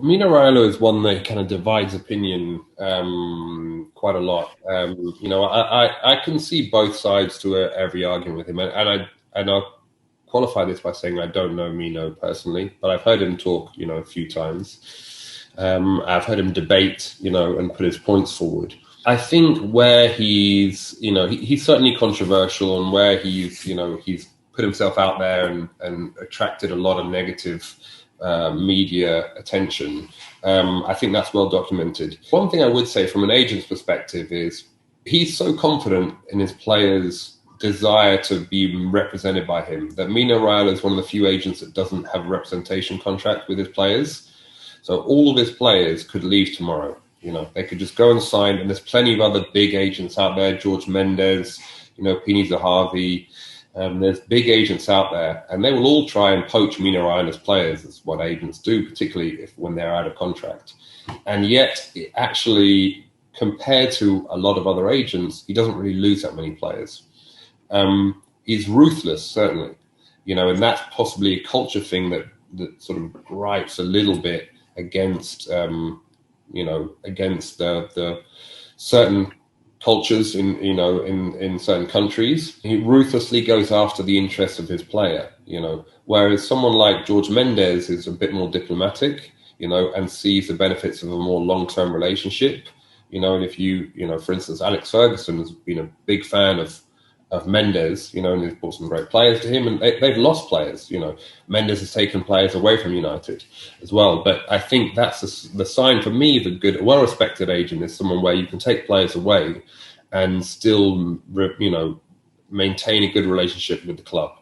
Mino Raiola is one that kind of divides opinion quite a lot. I can see both sides to every argument with him, and I'll qualify this by saying I don't know Mino personally, but I've heard him talk, a few times. I've heard him debate, and put his points forward. I think where he's certainly controversial, and where he's put himself out there and attracted a lot of negative media attention. I think that's well documented. One thing I would say from an agent's perspective is he's so confident in his players' desire to be represented by him that Mino Raiola is one of the few agents that doesn't have a representation contract with his players. So all of his players could leave tomorrow. They could just go and sign, and there's plenty of other big agents out there, George Mendes, Pini Zahavi. There's big agents out there, and they will all try and poach Mino Raiola's players. That's what agents do, particularly when they're out of contract. And yet, actually, compared to a lot of other agents, he doesn't really lose that many players. He's ruthless, certainly, and that's possibly a culture thing that sort of gripes a little bit against, against the certain cultures in certain countries. He ruthlessly goes after the interests of his player, whereas someone like George Mendes is a bit more diplomatic, and sees the benefits of a more long-term relationship, and if for instance, Alex Ferguson has been a big fan of Mendes, and he's brought some great players to him, and they've lost players. Mendes has taken players away from United as well. But I think that's the sign for me of a good, well-respected agent is someone where you can take players away and still, maintain a good relationship with the club.